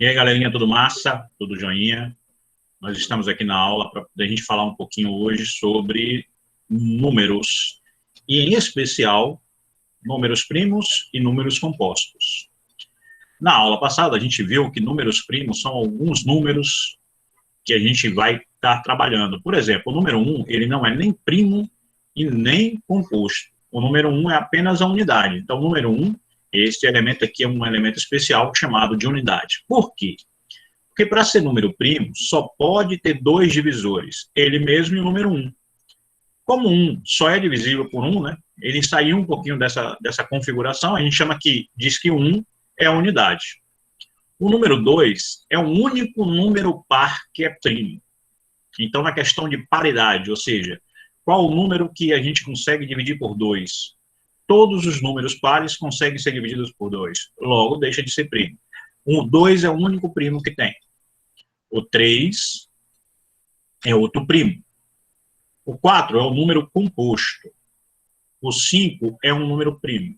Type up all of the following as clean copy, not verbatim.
E aí, galerinha, tudo massa? Tudo joinha? Nós estamos aqui na aula para a gente falar um pouquinho hoje sobre números, e em especial, números primos e números compostos. Na aula passada, a gente viu que números primos são alguns números que a gente vai estar trabalhando. Por exemplo, o número 1, ele não é nem primo e nem composto. O número 1 é apenas a unidade. Então, o número 1, este elemento aqui é um elemento especial chamado de unidade. Por quê? Porque para ser número primo, só pode ter dois divisores, ele mesmo e o número 1. Como 1 só é divisível por 1, né? Ele saiu um pouquinho dessa configuração, a gente chama que, diz que 1 é a unidade. O número 2 é o único número par que é primo. Então, na questão de paridade, ou seja, qual o número que a gente consegue dividir por 2? Todos os números pares conseguem ser divididos por 2, logo deixa de ser primo. O 2 é o único primo que tem. O 3 é outro primo. O 4 é o número composto. O 5 é um número primo.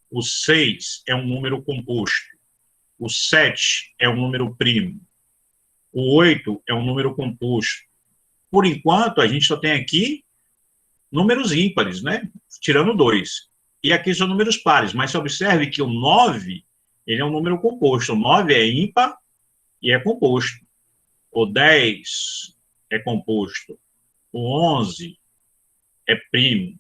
O 6 é um número composto. O 7 é um número primo. O 8 é um número composto. Por enquanto, a gente só tem aqui números ímpares, né? Tirando 2. E aqui são números pares, mas observe que o 9, ele é um número composto. O 9 é ímpar e é composto. O 10 é composto. O 11 é primo.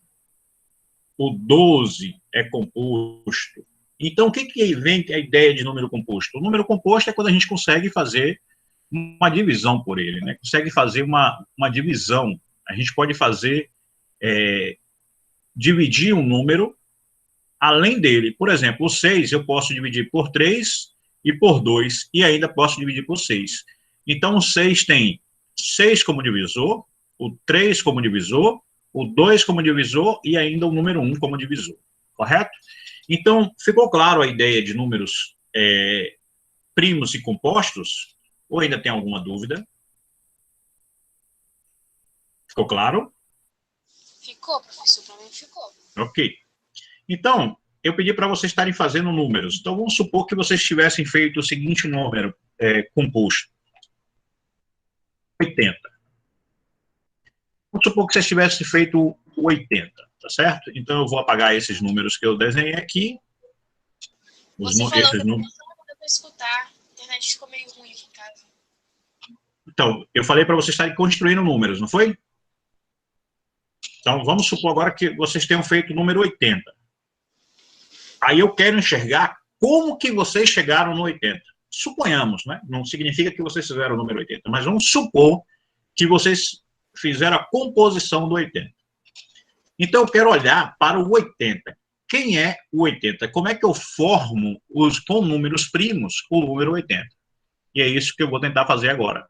O 12 é composto. Então, o que vem a ideia de número composto? O número composto é quando a gente consegue fazer uma divisão por ele, né? Consegue fazer uma divisão. A gente pode fazer, dividir um número além dele. Por exemplo, o 6 eu posso dividir por 3 e por 2, e ainda posso dividir por 6. Então, o 6 tem 6 como divisor, o 3 como divisor, o 2 como divisor e ainda o número 1 como divisor. Correto? Então, ficou claro a ideia de números primos e compostos? Ou ainda tem alguma dúvida? Ficou claro? Ficou, professor, para mim ficou. Ok. Então, eu pedi para vocês estarem fazendo números. Então, vamos supor que vocês tivessem feito o seguinte número composto. 80. Vamos supor que vocês tivessem feito 80, tá certo? Então, eu vou apagar esses números que eu desenhei aqui. Você falou Esses números. que não deu para escutar. A internet ficou meio ruim aqui em casa. Então, eu falei para vocês estarem construindo números, não foi? Então, vamos supor agora que vocês tenham feito o número 80. Aí eu quero enxergar como que vocês chegaram no 80. Suponhamos, né? Não significa que vocês fizeram o número 80, mas vamos supor que vocês fizeram a composição do 80. Então, eu quero olhar para o 80. Quem é o 80? Como é que eu formo com números primos o número 80? E é isso que eu vou tentar fazer agora.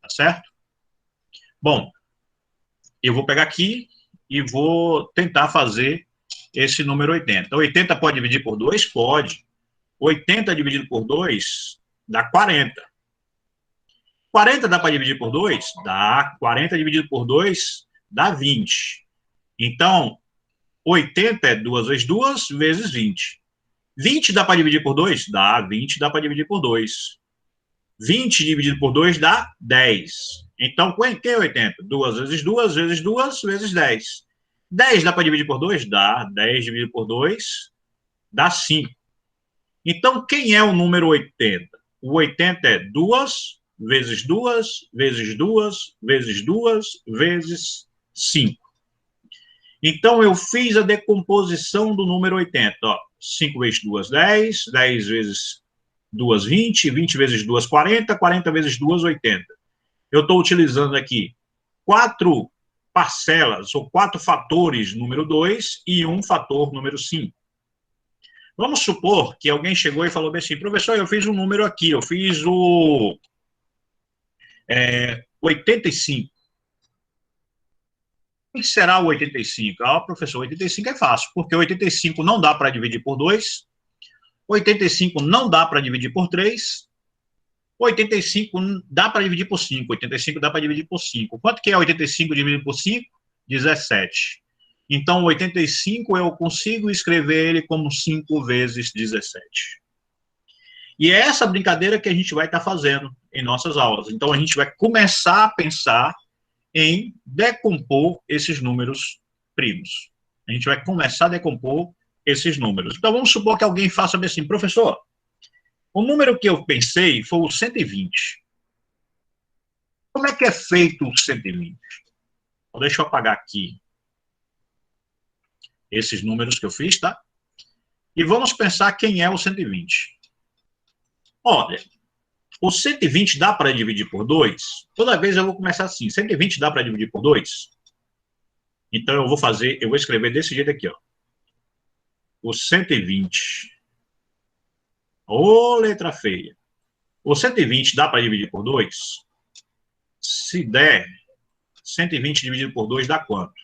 Tá certo? Bom, eu vou pegar aqui e vou tentar fazer esse número 80. 80 pode dividir por 2? Pode. 80 dividido por 2 dá 40. 40 dá para dividir por 2? Dá. 40 dividido por 2 dá 20. Então, 80 é 2 vezes 2 vezes 20. 20 dá para dividir por 2? Dá. 20 dá para dividir por 2. 20 dividido por 2 dá 10. Então, quem é 80? 2 vezes 2 vezes 2 vezes 10. 10 dá para dividir por 2? Dá. 10 dividido por 2 dá 5. Então, quem é o número 80? O 80 é 2 vezes 2 vezes 2 vezes 2 vezes 5. Então, eu fiz a decomposição do número 80. Ó, 5 vezes 2, 10. 10 vezes 2, 20. 20 vezes 2, 40. 40 vezes 2, 80. Eu estou utilizando aqui 4 parcelas, ou 4 fatores número 2 e um fator número 5. Vamos supor que alguém chegou e falou assim, professor, eu fiz um número aqui, eu fiz o 85. O que será o 85? Ah, professor, 85 é fácil, porque 85 não dá para dividir por 2, 85 não dá para dividir por 3, 85 dá para dividir por 5, 85 dá para dividir por 5. Quanto que é 85 dividido por 5? 17. Então, 85 eu consigo escrever ele como 5 vezes 17. E é essa brincadeira que a gente vai estar fazendo em nossas aulas. Então, a gente vai começar a pensar em decompor esses números primos. A gente vai começar a decompor esses números. Então, vamos supor que alguém faça assim, professor, o número que eu pensei foi o 120. Como é que é feito o 120? Então, deixa eu apagar aqui esses números que eu fiz, tá? E vamos pensar quem é o 120. Olha, o 120 dá para dividir por 2? Toda vez eu vou começar assim, 120 dá para dividir por 2? Então eu vou escrever desse jeito aqui, ó. O 120. Ô, letra feia. O 120 dá para dividir por 2? Se der, 120 dividido por 2 dá quanto?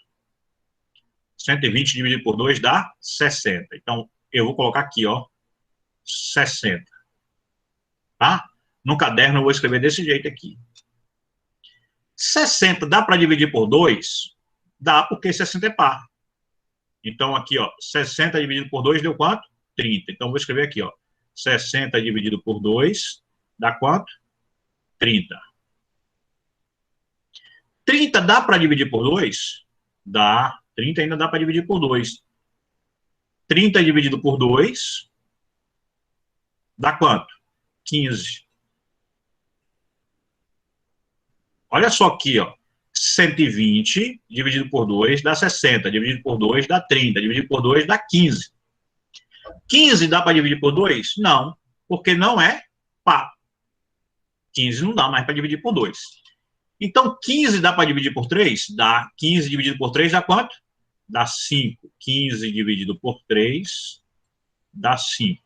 120 dividido por 2 dá 60. Então, eu vou colocar aqui, ó, 60. Tá? No caderno eu vou escrever desse jeito aqui. 60 dá para dividir por 2? Dá, porque 60 é par. Então, aqui, ó, 60 dividido por 2 deu quanto? 30. Então, vou escrever aqui, ó, 60 dividido por 2 dá quanto? 30. 30 dá para dividir por 2? Dá. 30 ainda dá para dividir por 2. 30 dividido por 2 dá quanto? 15. Olha só aqui, ó. 120 dividido por 2 dá 60. Dividido por 2 dá 30. Dividido por 2 dá 15. 15 dá para dividir por 2? Não, porque não é par. 15 não dá mais para dividir por 2. Então, 15 dá para dividir por 3? Dá. 15 dividido por 3 dá quanto? Dá 5. 15 dividido por 3 dá 5.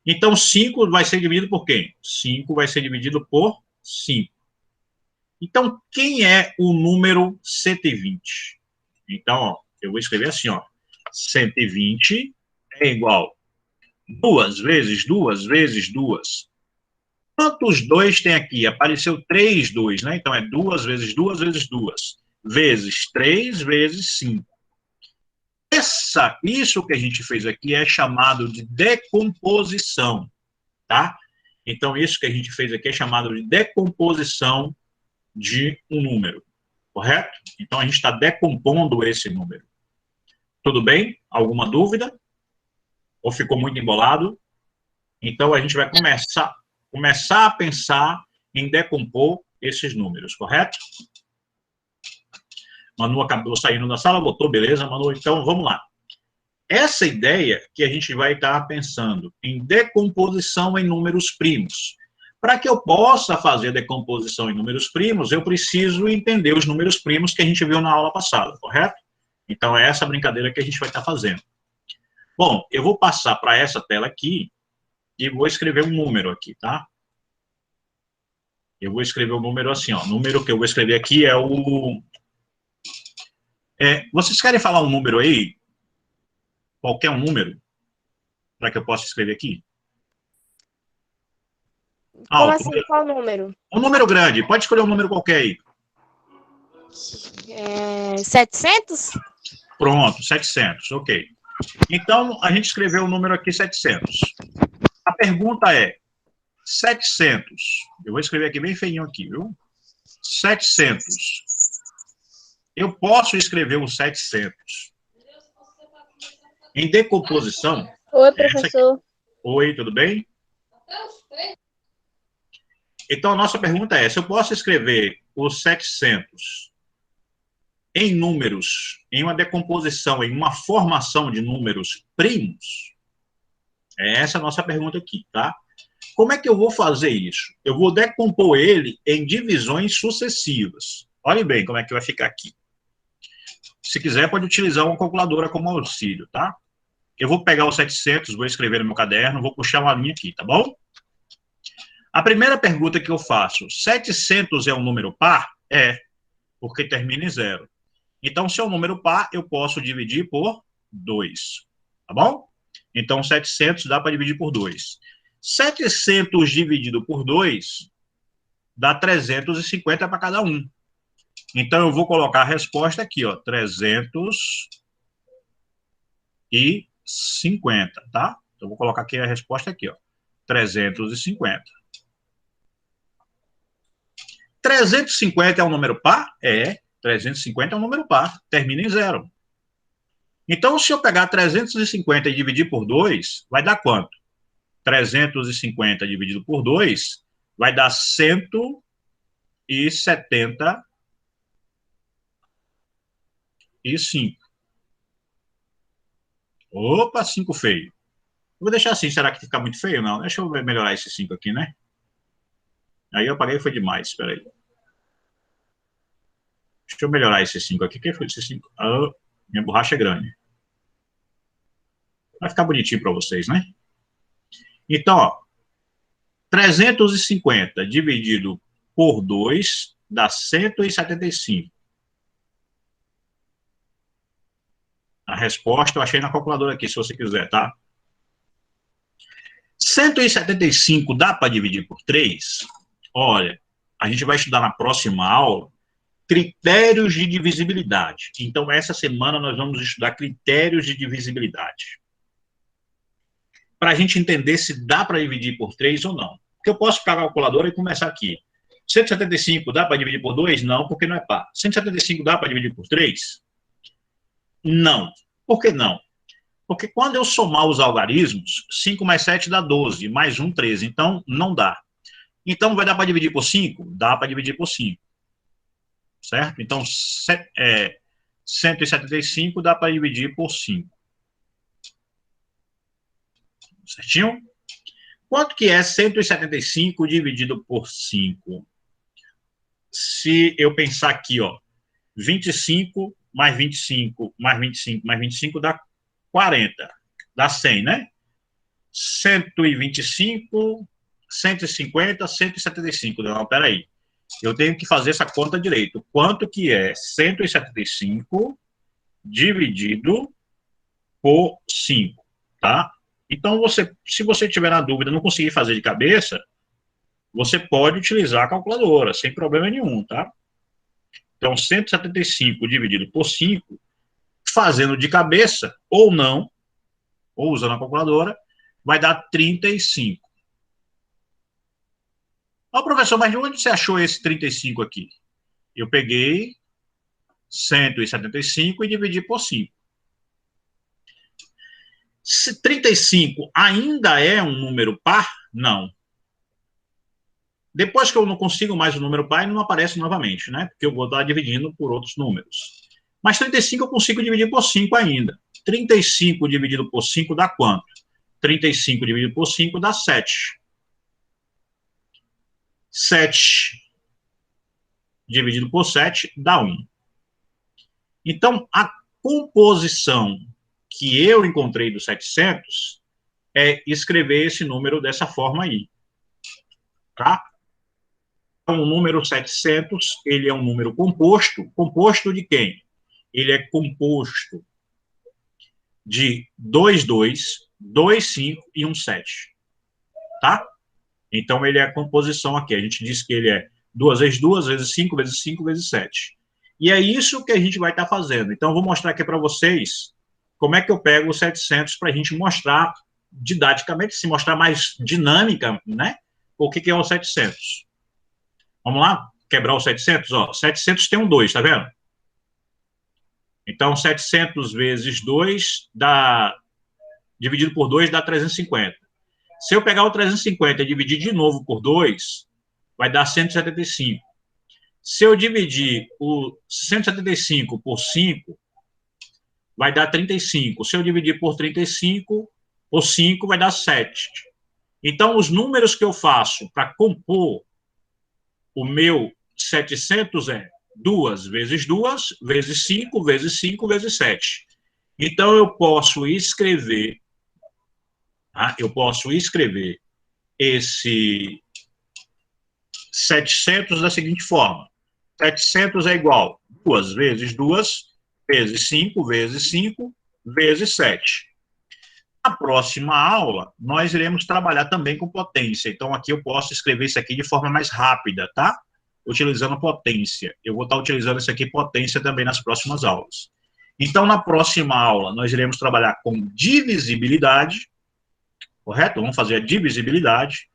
Então, 5 vai ser dividido por quem? 5 vai ser dividido por 5. Então, quem é o número 120? Então, ó, eu vou escrever assim, ó. 120 é igual 2 vezes 2 vezes 2. Quantos 2 tem aqui? Apareceu 3 2, né? Então, é 2 vezes 2 vezes 2. Vezes 3 vezes 5. Isso que a gente fez aqui é chamado de decomposição, tá? Então, isso que a gente fez aqui é chamado de decomposição de um número, correto? Então, a gente está decompondo esse número. Tudo bem? Alguma dúvida? Ou ficou muito embolado? Então, a gente vai começar a pensar em decompor esses números, correto? Manu acabou saindo da sala, botou, beleza, Manu? Então, vamos lá. Essa ideia que a gente vai estar pensando em decomposição em números primos. Para que eu possa fazer decomposição em números primos, eu preciso entender os números primos que a gente viu na aula passada, correto? Então, é essa brincadeira que a gente vai estar fazendo. Bom, eu vou passar para essa tela aqui e vou escrever um número aqui, tá? Eu vou escrever o número assim, ó. O número que eu vou escrever aqui é o... vocês querem falar um número aí? Qualquer um número? Para que eu possa escrever aqui? Como assim? Qual número? Um número grande. Pode escolher um número qualquer aí. 700? Pronto, 700, ok. Então, a gente escreveu o número aqui 700. A pergunta é, 700, eu vou escrever aqui bem feinho aqui, viu? 700. Eu posso escrever o 700 em decomposição? Oi, professor. Oi, tudo bem? Então, a nossa pergunta é, se eu posso escrever o 700 em números, em uma decomposição, em uma formação de números primos? É essa a nossa pergunta aqui, tá? Como é que eu vou fazer isso? Eu vou decompor ele em divisões sucessivas. Olhe bem como é que vai ficar aqui. Se quiser, pode utilizar uma calculadora como auxílio, tá? Eu vou pegar o 700, vou escrever no meu caderno, vou puxar uma linha aqui, tá bom? A primeira pergunta que eu faço, 700 é um número par? É, porque termina em 0. Então, se é um número par, eu posso dividir por 2, tá bom? Então, 700 dá para dividir por 2. 700 dividido por 2 dá 350 para cada um. Então, eu vou colocar a resposta aqui, ó, 350, tá? Então, Então, vou colocar aqui a resposta aqui, ó. 350. 350 é um número par? É. 350 é um número par. Termina em 0. Então, se eu pegar 350 e dividir por 2, vai dar quanto? 350 dividido por 2 vai dar 175. Opa, 5 feio. Eu vou deixar assim, será que fica muito feio? Não, deixa eu melhorar esse 5 aqui, né? Aí eu apaguei, foi demais, espera aí. Deixa eu melhorar esse 5 aqui. O que foi esse 5? Ah, minha borracha é grande. Vai ficar bonitinho para vocês, né? Então, ó, 350 dividido por 2 dá 175. A resposta eu achei na calculadora aqui, se você quiser, tá? 175 dá para dividir por 3? Olha, a gente vai estudar na próxima aula critérios de divisibilidade. Então, essa semana nós vamos estudar critérios de divisibilidade. Para a gente entender se dá para dividir por 3 ou não. Porque eu posso pegar a calculadora e começar aqui. 175 dá para dividir por 2? Não, porque não é par. 175 dá para dividir por 3? Não. Por que não? Porque quando eu somar os algarismos, 5 mais 7 dá 12, mais 1, 13. Então, não dá. Então, vai dar para dividir por 5? Dá para dividir por 5. Certo? Então, 175 dá para dividir por 5. Certinho? Quanto que é 175 dividido por 5? Se eu pensar aqui, ó, 25 mais 25 mais 25 mais 25 dá 40. Dá 100, né? 125, 150, 175. Não, peraí. Eu tenho que fazer essa conta direito. Quanto que é 175 dividido por 5, tá? Então, se você tiver na dúvida, não conseguir fazer de cabeça, você pode utilizar a calculadora, sem problema nenhum, tá? Então, 175 dividido por 5, fazendo de cabeça, ou não, ou usando a calculadora, vai dar 35. Ó, professor, mas de onde você achou esse 35 aqui? Eu peguei 175 e dividi por 5. Se 35 ainda é um número par? Não. Depois que eu não consigo mais o número par, ele não aparece novamente, né? Porque eu vou estar dividindo por outros números. Mas 35 eu consigo dividir por 5 ainda. 35 dividido por 5 dá quanto? 35 dividido por 5 dá 7. 7 dividido por 7 dá 1. Então, a composição que eu encontrei do 700 é escrever esse número dessa forma aí. Tá? Então, o número 700, ele é um número composto. Composto de quem? Ele é composto de 2, 2, 2, 5 e 1, 7. Tá? Então, ele é a composição aqui. A gente diz que ele é 2 vezes 2, vezes 5, vezes 5, vezes 7. E é isso que a gente vai estar fazendo. Então, eu vou mostrar aqui para vocês como é que eu pego o 700 para a gente mostrar didaticamente, se mostrar mais dinâmica, né? O que é o 700. Vamos lá? Quebrar o 700? Ó, 700 tem um 2, tá vendo? Então, 700 vezes 2 dá... dividido por 2 dá 350. Se eu pegar o 350 e dividir de novo por 2, vai dar 175. Se eu dividir o 175 por 5, vai dar 35. Se eu dividir por 35, por 5, vai dar 7. Então, os números que eu faço para compor o meu 700 é 2 vezes 2, vezes 5, vezes 5, vezes 7. Então, eu posso escrever esse 700 da seguinte forma. 700 é igual a 2 vezes 2, vezes 5, vezes 5, vezes 7. Na próxima aula, nós iremos trabalhar também com potência. Então, aqui eu posso escrever isso aqui de forma mais rápida, tá? Utilizando potência. Eu vou estar utilizando isso aqui, potência, também nas próximas aulas. Então, na próxima aula, nós iremos trabalhar com divisibilidade correto? Vamos fazer a divisibilidade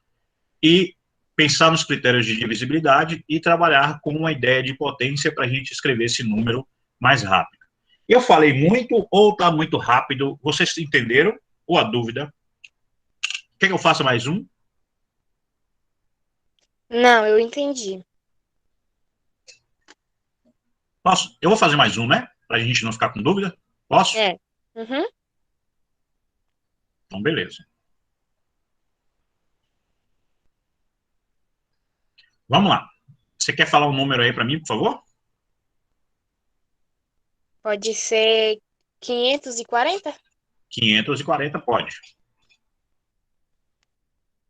e pensar nos critérios de divisibilidade e trabalhar com uma ideia de potência para a gente escrever esse número mais rápido. Eu falei muito ou está muito rápido? Vocês entenderam? Ou a dúvida? Quer que eu faça mais um? Não, eu entendi. Posso? Eu vou fazer mais um, né? Para a gente não ficar com dúvida. Posso? É. Uhum. Então, beleza. Vamos lá. Você quer falar um número aí para mim, por favor? Pode ser 540? 540 pode.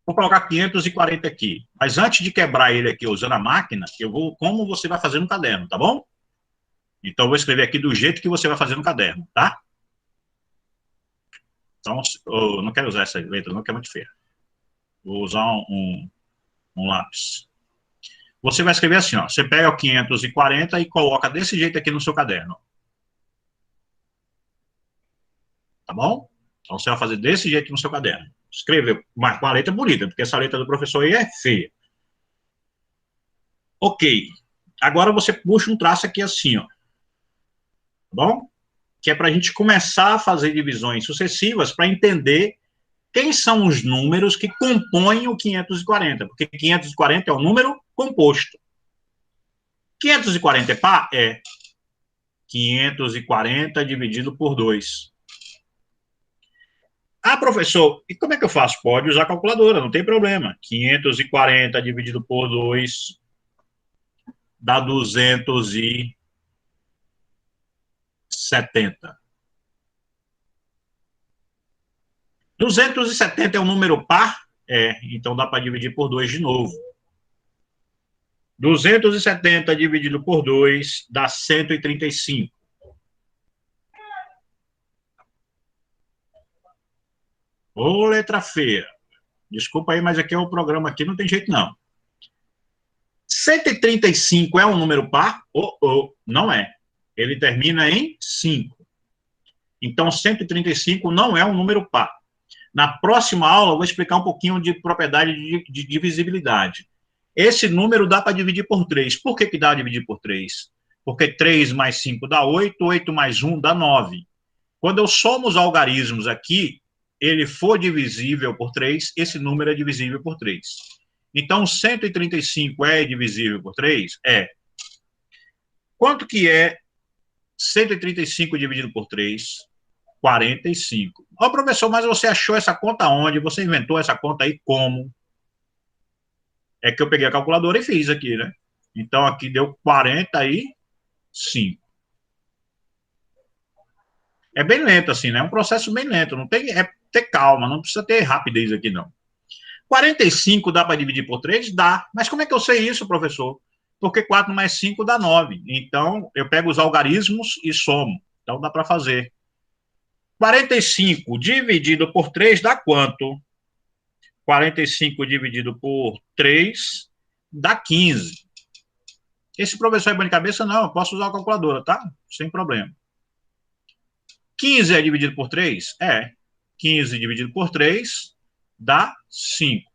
Vou colocar 540 aqui. Mas antes de quebrar ele aqui usando a máquina, eu vou como você vai fazer no caderno, tá bom? Então, eu vou escrever aqui do jeito que você vai fazer no caderno, tá? Então, eu não quero usar essa letra, não, que é muito feia. Vou usar um lápis. Você vai escrever assim, ó. Você pega o 540 e coloca desse jeito aqui no seu caderno. Tá bom? Então, você vai fazer desse jeito no seu caderno. Escrever com a letra bonita, porque essa letra do professor aí é feia. Ok. Agora você puxa um traço aqui assim, ó. Tá bom? Que é para a gente começar a fazer divisões sucessivas para entender quem são os números que compõem o 540, porque 540 é um número composto. 540 é par? É. 540 dividido por 2. Ah, professor, e como é que eu faço? Pode usar a calculadora, não tem problema. 540 dividido por 2 dá 270. 270 é um número par? É, então dá para dividir por 2 de novo. 270 dividido por 2 dá 135. Ô, letra feia. Desculpa aí, mas aqui é o programa aqui, não tem jeito não. 135 é um número par? Não é. Ele termina em 5. Então, 135 não é um número par. Na próxima aula, eu vou explicar um pouquinho de propriedade de divisibilidade. Esse número dá para dividir por 3. Por que dá para dividir por 3? Porque 3 mais 5 dá 8, 8 mais 1 dá 9. Quando eu somo os algarismos aqui, ele for divisível por 3, esse número é divisível por 3. Então, 135 é divisível por 3? É. Quanto que é 135 dividido por 3? 45. Ó, professor, mas você achou essa conta onde? Você inventou essa conta aí como? É que eu peguei a calculadora e fiz aqui, né? Então, aqui deu 45. É bem lento, assim, né? É um processo bem lento. Não tem, é ter calma, não precisa ter rapidez aqui, não. 45 dá para dividir por 3? Dá. Mas como é que eu sei isso, professor? Porque 4 mais 5 dá 9. Então, eu pego os algarismos e somo. Então, dá para fazer. 45 dividido por 3 dá quanto? 45 dividido por 3 dá 15. Esse professor é bom de cabeça? Não, eu posso usar a calculadora, tá? Sem problema. 15 é dividido por 3? É. 15 dividido por 3 dá 5.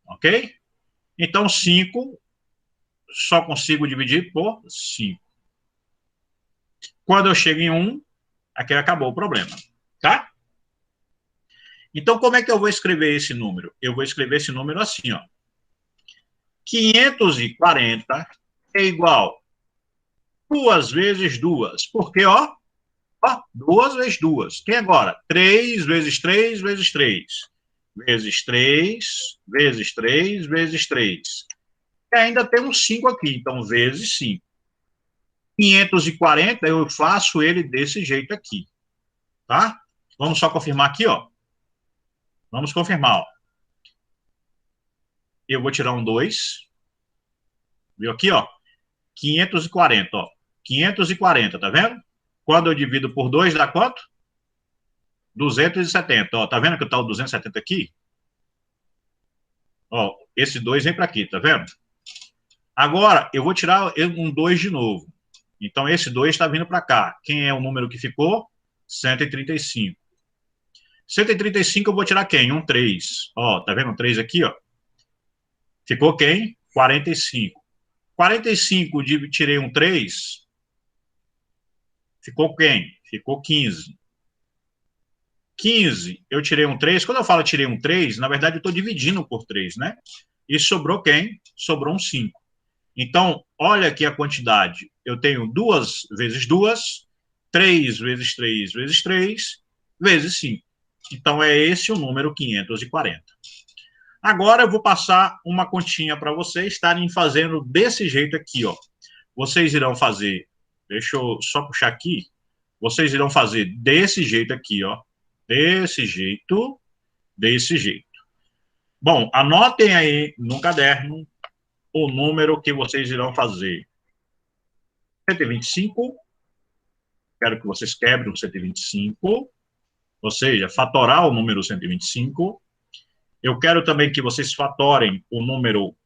Ok? Então, 5 só consigo dividir por 5. Quando eu chego em 1, aqui acabou o problema. Tá? Então, como é que eu vou escrever esse número? Eu vou escrever esse número assim, ó. 540 é igual 2 vezes 2. Porque, ó, 2 vezes 2. Tem agora 3 vezes 3 vezes 3. Vezes 3, vezes 3, vezes 3. E ainda tem um 5 aqui, então vezes 5. 540, eu faço ele desse jeito aqui, tá? Vamos só confirmar aqui, ó. Vamos confirmar, ó. Eu vou tirar um 2. Viu aqui, ó? 540, ó. 540, tá vendo? Quando eu divido por 2, dá quanto? 270, ó. Tá vendo que tá o 270 aqui? Ó, esse 2 vem para aqui, tá vendo? Agora, eu vou tirar um 2 de novo. Então, esse 2 está vindo para cá. Quem é o número que ficou? 135. 135 eu vou tirar quem? Um 3. Ó, tá vendo o 3 aqui, ó? Ficou quem? 45. 45 tirei um 3, ficou quem? Ficou 15. 15, eu tirei um 3. Quando eu falo tirei um 3, na verdade eu estou dividindo por 3, né? E sobrou quem? Sobrou um 5. Então, olha aqui a quantidade. Eu tenho 2 vezes 2, 3 vezes 3 vezes 3, vezes 5. Então, é esse o número 540. Agora, eu vou passar uma continha para vocês estarem fazendo desse jeito aqui, ó. Vocês irão fazer, deixa eu só puxar aqui, vocês irão fazer desse jeito aqui, ó. Desse jeito, desse jeito. Bom, anotem aí no caderno o número que vocês irão fazer. 125, quero que vocês quebrem o 125, ou seja, fatorar o número 125. Eu quero também que vocês fatorem o número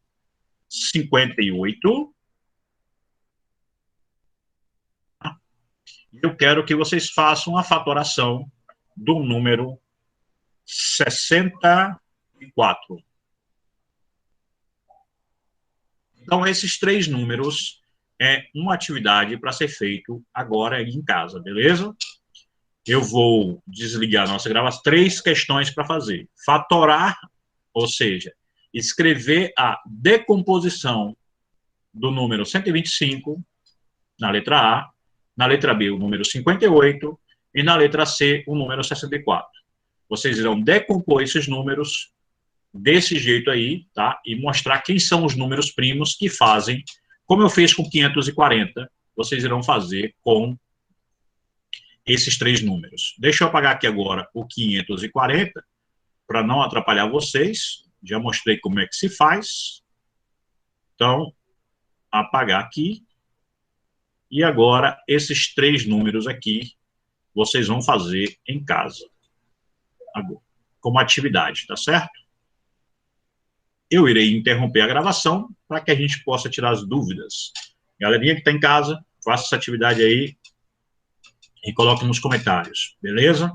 58. Eu quero que vocês façam a fatoração do número 64. Então, esses 3 números é uma atividade para ser feito agora em casa, beleza? Eu vou desligar a nossa gravação. 3 questões para fazer. Fatorar, ou seja, escrever a decomposição do número 125 na letra A, na letra B o número 58 e na letra C o número 64. Vocês irão decompor esses números desse jeito aí, tá? E mostrar quem são os números primos que fazem, como eu fiz com 540, vocês irão fazer com esses 3 números. Deixa eu apagar aqui agora o 540, para não atrapalhar vocês. Já mostrei como é que se faz. Então, apagar aqui. E agora, esses 3 números aqui, vocês vão fazer em casa. Agora, como atividade, tá certo? Eu irei interromper a gravação para que a gente possa tirar as dúvidas. Galerinha que está em casa, faça essa atividade aí e coloque nos comentários, beleza?